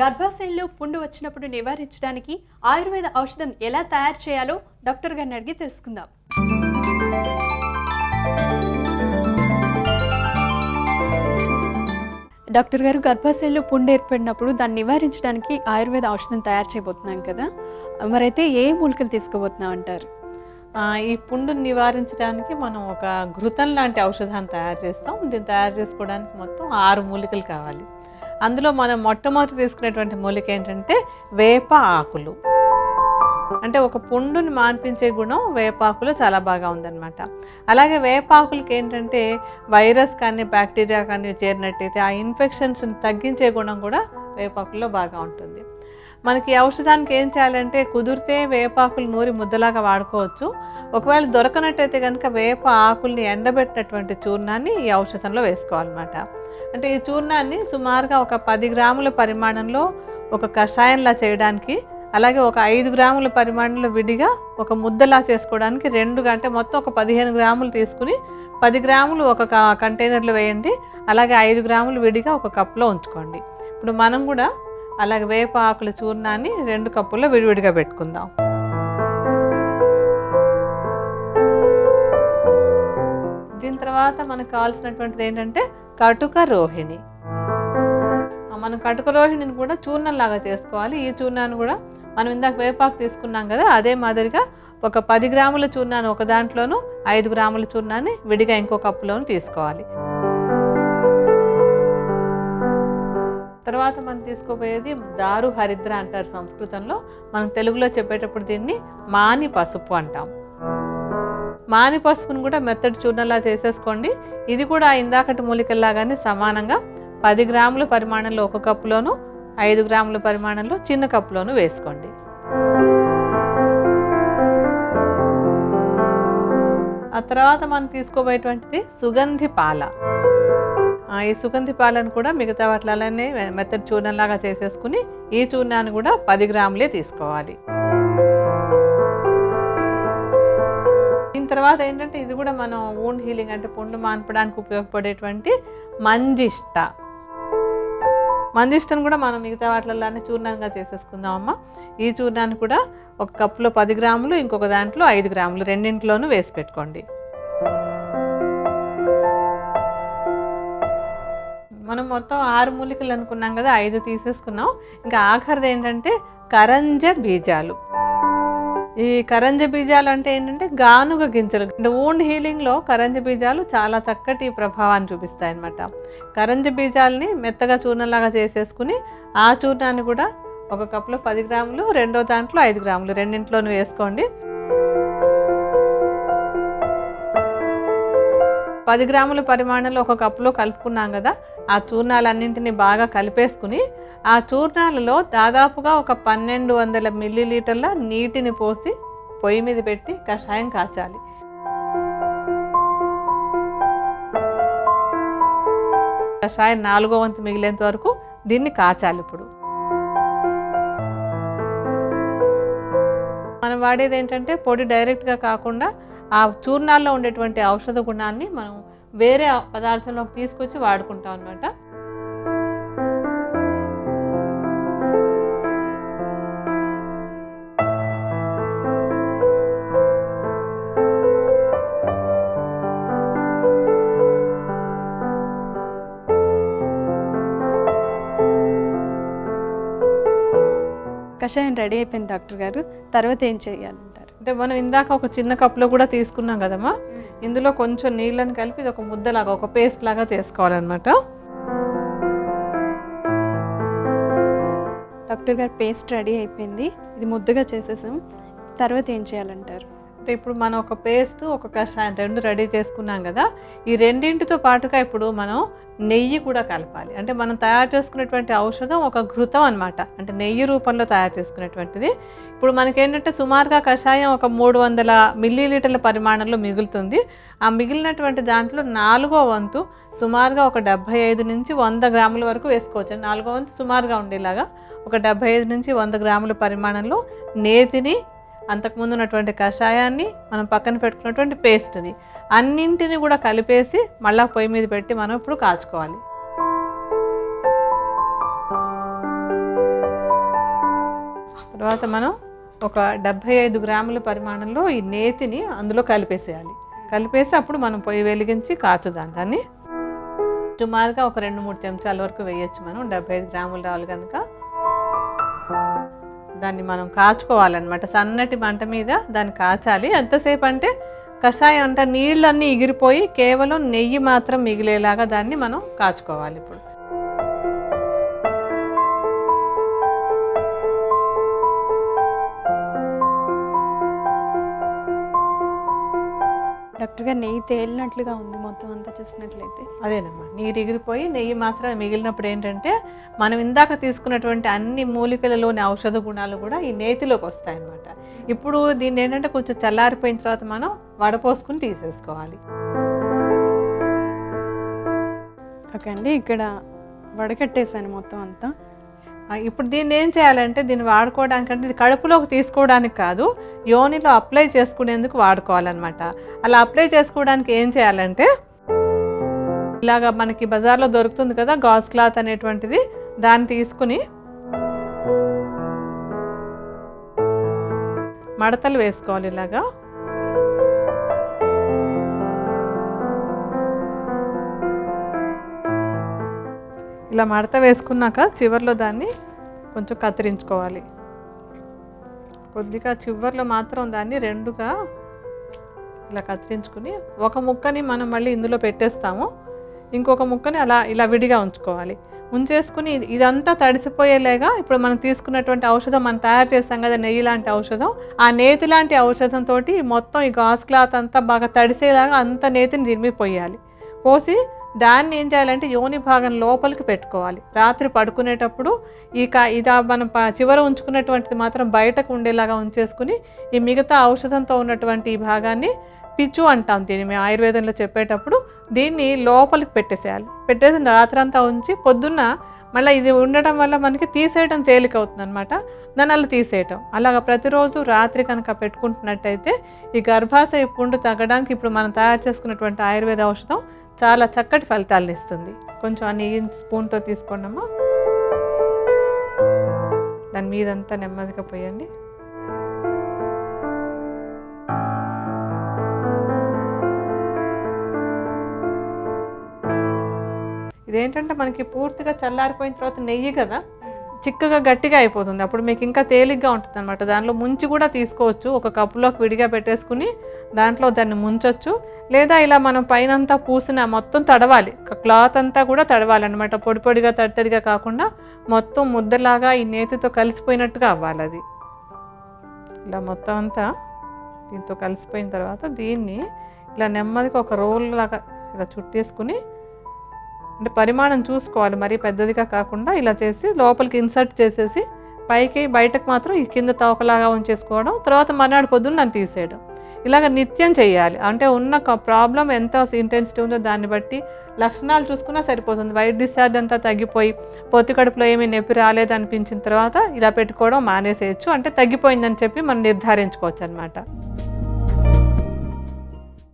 గర్భాశయంలో పుండు వచ్చినప్పుడు నివారించడానికి ఆయుర్వేద ఔషధం ఎలా తయారు చేయాలో డాక్టర్ గారిని అడిగి తెలుసుకుందాం. డాక్టర్ గారు, గర్భాశయంలో పుండు ఏర్పడినప్పుడు దాన్ని నివారించడానికి ఆయుర్వేద ఔషధం తయారు చేయబోతున్నాం కదా, మరైతే ఏ మూలికలు తీసుకోబోతున్నాం అంటారు? ఈ పుండుని నివారించడానికి మనం ఒక ఘృతం లాంటి ఔషధాన్ని తయారు చేస్తాం. దీన్ని తయారు చేసుకోవడానికి మొత్తం 6 మూలికలు కావాలి. అందులో మనం మొట్టమొదటి తీసుకునేటువంటి మూలిక ఏంటంటే వేప ఆకులు. అంటే ఒక పుండుని మాన్పించే గుణం వేపాకులు చాలా బాగా ఉందన్నమాట. అలాగే వేపాకులకి ఏంటంటే వైరస్ కానీ బ్యాక్టీరియా కానీ చేరినట్టయితే ఆ ఇన్ఫెక్షన్స్ని తగ్గించే గుణం కూడా వేపాకుల్లో బాగా ఉంటుంది. మనకి ఔషధానికి ఏం చేయాలంటే కుదిరితే వేపాకులు నూరి ముద్దలాగా వాడుకోవచ్చు. ఒకవేళ దొరకనట్టయితే కనుక వేప ఆకుల్ని ఎండబెట్టినటువంటి చూర్ణాన్ని ఈ ఔషధంలో వేసుకోవాలన్నమాట. అంటే ఈ చూర్ణాన్ని సుమారుగా ఒక 10 గ్రాముల పరిమాణంలో ఒక కషాయంలా చేయడానికి, అలాగే ఒక 5 గ్రాముల పరిమాణంలో విడిగా ఒక ముద్దలా చేసుకోవడానికి 2 అంటే మొత్తం ఒక 15 గ్రాములు తీసుకుని 10 గ్రాములు ఒక కంటైనర్లో వేయండి. అలాగే 5 గ్రాములు విడిగా ఒక కప్పులో ఉంచుకోండి. ఇప్పుడు మనం కూడా అలాగే వేప ఆకుల చూర్ణాన్ని 2 కప్పుల్లో విడివిడిగా పెట్టుకుందాం. దీని తర్వాత మనకు కావాల్సినటువంటిది ఏంటంటే కటుక రోహిణి. మనం కటుక రోహిణిని కూడా చూర్ణంలాగా చేసుకోవాలి. ఈ చూర్ణాన్ని కూడా మనం ఇందాక వేపాకు తీసుకున్నాం కదా, అదే మాదిరిగా ఒక 10 గ్రాముల చూర్ణాన్ని ఒక దాంట్లోనూ 5 గ్రాముల చూర్ణాన్ని విడిగా ఇంకో కప్పులోనూ తీసుకోవాలి. తర్వాత మనం తీసుకోబోయేది దారు హరిద్ర అంటారు సంస్కృతంలో. మనం తెలుగులో చెప్పేటప్పుడు దీన్ని మాని పసుపు అంటాం. మాని పసుపును కూడా మెత్తటి చూర్ణంలా చేసేసుకోండి. ఇది కూడా ఇందాకటి మూలికల్లాగానే సమానంగా 10 గ్రాముల పరిమాణంలో ఒక కప్పులోను 5 గ్రాముల పరిమాణంలో చిన్న కప్పులోను వేసుకోండి. ఆ తర్వాత మనం తీసుకోబోయేటువంటిది సుగంధి పాల. ఈ సుగంధి పాలను కూడా మిగతా వాటిలానే మెత్తటి చూర్ణంలాగా చేసేసుకుని ఈ చూర్ణాన్ని కూడా 10 గ్రాములే తీసుకోవాలి. దీని తర్వాత ఏంటంటే ఇది కూడా మనం వూండ్ హీలింగ్ అంటే పుండు మాన్పడానికి ఉపయోగపడేటువంటి మంజిష్ట. మంజిష్టను కూడా మనం మిగతా వాటిలానే చూర్ణంగా చేసేసుకుందామమ్మా. ఈ చూర్ణాన్ని కూడా ఒక కప్పులో 10 గ్రాములు ఇంకొక దాంట్లో 5 గ్రాములు రెండింటిలోనూ వేసి పెట్టుకోండి. మనం మొత్తం 6 మూలికలు అనుకున్నాం కదా, 5 తీసేసుకున్నాం. ఇంకా ఆఖరిది ఏంటంటే కరంజ బీజాలు. ఈ కరంజ బీజాలు అంటే ఏంటంటే గానుగ గింజలు. అంటే వూండ్ హీలింగ్లో కరంజ బీజాలు చాలా చక్కటి ప్రభావాన్ని చూపిస్తాయి అన్నమాట. కరంజ బీజాలని మెత్తగా చూర్ణంలాగా చేసేసుకుని ఆ చూర్ణాన్ని కూడా ఒక కప్పులో 10 గ్రాములు రెండో దాంట్లో 5 గ్రాములు రెండింటిలోనూ వేసుకోండి. 10 గ్రాముల పరిమాణంలో ఒక కప్పులో కలుపుకున్నాం కదా, ఆ చూర్ణాలన్నింటినీ బాగా కలిపేసుకుని ఆ చూర్ణాలలో దాదాపుగా ఒక 1200 మిల్లీలీటర్ల నీటిని పోసి పొయ్యి మీద పెట్టి కషాయం కాచాలి. కషాయం 4వ వంతు మిగిలేంత వరకు దీన్ని కాచాలి. ఇప్పుడు మనం వాడేది ఏంటంటే పొడి డైరెక్ట్గా కాకుండా ఆ చూర్ణాల్లో ఉండేటువంటి ఔషధ గుణాన్ని మనం వేరే పదార్థంలోకి తీసుకొచ్చి వాడుకుంటాం అన్నమాట. కషాయం రెడీ అయిపోయింది డాక్టర్ గారు, తర్వాత ఏం చేయాలంటారు? అంటే మనం ఇందాక ఒక చిన్న కప్లో కూడా తీసుకున్నాం కదమ్మా, ఇందులో కొంచెం నీళ్ళని కలిపి ఇది ఒక ముద్దలాగా ఒక పేస్ట్ లాగా చేసుకోవాలన్నమాట. డాక్టర్ గారు, పేస్ట్ రెడీ అయిపోయింది, ఇది ముద్దగా చేసేసాం, తర్వాత ఏం చేయాలంటారు? అంటే ఇప్పుడు మనం ఒక పేస్ట్ ఒక కషాయం 2 రెడీ చేసుకున్నాం కదా, ఈ రెండింటితో పాటుగా ఇప్పుడు మనం నెయ్యి కూడా కలపాలి. అంటే మనం తయారు చేసుకునేటువంటి ఔషధం ఒక ఘృతం అనమాట, అంటే నెయ్యి రూపంలో తయారు చేసుకునేటువంటిది. ఇప్పుడు మనకేంటంటే సుమారుగా కషాయం ఒక 300 మిల్లీలీటర్ల పరిమాణంలో మిగులుతుంది. ఆ మిగిలినటువంటి దాంట్లో 4వ వంతు సుమారుగా ఒక 75 నుంచి 100 గ్రాముల వరకు వేసుకోవచ్చు. 4వ వంతు సుమారుగా ఉండేలాగా ఒక 75 నుంచి 100 గ్రాముల పరిమాణంలో నేతిని, అంతకుముందు ఉన్నటువంటి కషాయాన్ని, మనం పక్కన పెట్టుకున్నటువంటి పేస్ట్ని అన్నింటిని కూడా కలిపేసి మళ్ళీ పొయ్యి మీద పెట్టి మనం ఇప్పుడు కాచుకోవాలి. తర్వాత మనం ఒక 75 గ్రాముల పరిమాణంలో ఈ నేతిని అందులో కలిపేసేయాలి. కలిపేసి అప్పుడు మనం పొయ్యి వెలిగించి కాచుదాం. దాన్ని సుమారుగా ఒక 2-3 చెంచాల వరకు వేయచ్చు. మనం 75 గ్రాములు రావాలి కనుక దాన్ని మనం కాచుకోవాలన్నమాట. సన్నటి మంట మీద దాన్ని కాచాలి. ఎంతసేపు అంటే కషాయం అంటే నీళ్ళన్నీ ఎగిరిపోయి కేవలం నెయ్యి మాత్రం మిగిలేలాగా దాన్ని మనం కాచుకోవాలి. ఇప్పుడు డాక్టర్ గారు నెయ్యి తేలినట్లుగా ఉంది మొత్తం అంతా చూసినట్లయితే. అదేనమ్మా, నీరు ఎగిరిపోయి నెయ్యి మాత్రం మిగిలినప్పుడు ఏంటంటే మనం ఇందాక తీసుకున్నటువంటి అన్ని మూలికలలోని ఔషధ గుణాలు కూడా ఈ నేతిలోకి వస్తాయన్నమాట. ఇప్పుడు దీన్ని ఏంటంటే కొంచెం చల్లారిపోయిన తర్వాత మనం వడపోసుకుని తీసేసుకోవాలి. ఓకే అండి, ఇక్కడ వడకట్టేసాను మొత్తం అంతా. ఇప్పుడు దీన్ని ఏం చేయాలంటే దీన్ని వాడుకోవడానికంటే ఇది కడుపులోకి తీసుకోవడానికి కాదు, యోనిలో అప్లై చేసుకునేందుకు వాడుకోవాలన్నమాట. అలా అప్లై చేసుకోవడానికి ఏం చేయాలంటే ఇలాగా మనకి బజార్లో దొరుకుతుంది కదా గాజ్ క్లాత్ అనేటువంటిది, దాన్ని తీసుకుని మడతలు వేసుకోవాలి. ఇలాగా ఇలా మడత వేసుకున్నాక చివర్లో దాన్ని కొంచెం కత్తిరించుకోవాలి. కొద్దిగా చివర్లో మాత్రం దాన్ని రెండుగా ఇలా కత్తిరించుకుని ఒక ముక్కని మనం మళ్ళీ ఇందులో పెట్టేస్తాము, ఇంకొక ముక్కని ఇలా విడిగా ఉంచుకోవాలి. ఉంచేసుకుని ఇదంతా తడిసిపోయేలాగా ఇప్పుడు మనం తీసుకున్నటువంటి ఔషధం మనం తయారు చేస్తాం కదా నెయ్యి లాంటి ఔషధం, ఆ నేతి లాంటి ఔషధంతో మొత్తం ఈ గాజ్ క్లాత్ అంతా బాగా తడిసేలాగా అంత నేతిని దీని మీద పోయాలి. పోసి దాన్ని ఏం చేయాలంటే యోని భాగం లోపలికి పెట్టుకోవాలి. రాత్రి పడుకునేటప్పుడు ఇది మనం చివర ఉంచుకున్నటువంటిది మాత్రం బయటకు ఉండేలాగా ఉంచేసుకుని ఈ మిగతా ఔషధంతో ఉన్నటువంటి ఈ భాగాన్ని పిచ్చు అంటాం దీన్ని మేము ఆయుర్వేదంలో చెప్పేటప్పుడు, దీన్ని లోపలికి పెట్టేసేయాలి. పెట్టేసి రాత్రంతా ఉంచి పొద్దున్న మళ్ళీ ఇది ఉండటం వల్ల మనకి తీసేయడం తేలిక అవుతుంది అనమాట. దాన్ని అలా తీసేయటం అలాగా ప్రతిరోజు రాత్రి కనుక పెట్టుకుంటున్నట్టయితే ఈ గర్భాశయ పుండు తగ్గడానికి ఇప్పుడు మనం తయారు చేసుకున్నటువంటి ఆయుర్వేద ఔషధం చాలా చక్కటి ఫలితాలను ఇస్తుంది. కొంచెం ఆ నెయ్యి స్పూన్తో తీసుకోండమ్మా. దాని మీదంతా నెమ్మదిగా పోయండి. ఇదేంటంటే మనకి పూర్తిగా చల్లారిపోయిన తర్వాత నెయ్యి కదా చిక్కగా గట్టిగా అయిపోతుంది. అప్పుడు మీకు ఇంకా తేలిగ్గా ఉంటుంది అనమాట. దానిలో ముంచి కూడా తీసుకోవచ్చు. ఒక కప్పులోకి విడిగా పెట్టేసుకుని దాంట్లో దాన్ని ముంచొచ్చు. లేదా ఇలా మనం పైనంతా పూసిన మొత్తం తడవాలి, క్లాత్ అంతా కూడా తడవాలి అనమాట. పొడి పొడిగా తడితడిగా కాకుండా మొత్తం ముద్దలాగా ఈ నేతితో కలిసిపోయినట్టుగా అవ్వాలి. అది ఇలా మొత్తం అంతా దీంతో కలిసిపోయిన తర్వాత దీన్ని ఇలా నెమ్మదిగా ఒక రోల్ లాగా ఇలా చుట్టేసుకుని, అంటే పరిమాణం చూసుకోవాలి, మరీ పెద్దదిగా కాకుండా ఇలా చేసి లోపలికి ఇన్సర్ట్ చేసేసి పైకి బయటకు మాత్రం ఈ కింద తోకలాగా ఉంచేసుకోవడం. తర్వాత మర్నాడు పొద్దున్న దాన్ని తీసేయడం. ఇలాగ నిత్యం చేయాలి. అంటే ఉన్న ప్రాబ్లం ఎంత ఇంటెన్సిటీ ఉందో దాన్ని బట్టి లక్షణాలు చూసుకున్నా సరిపోతుంది. వైట్ డిశ్చార్జ్ అంతా తగ్గిపోయి పొత్తి కడుపులో ఏమీ నొప్పి రాలేదనిపించిన తర్వాత ఇలా పెట్టుకోవడం మానేసేయచ్చు. అంటే తగ్గిపోయిందని చెప్పి మనం నిర్ధారించుకోవచ్చు అనమాట.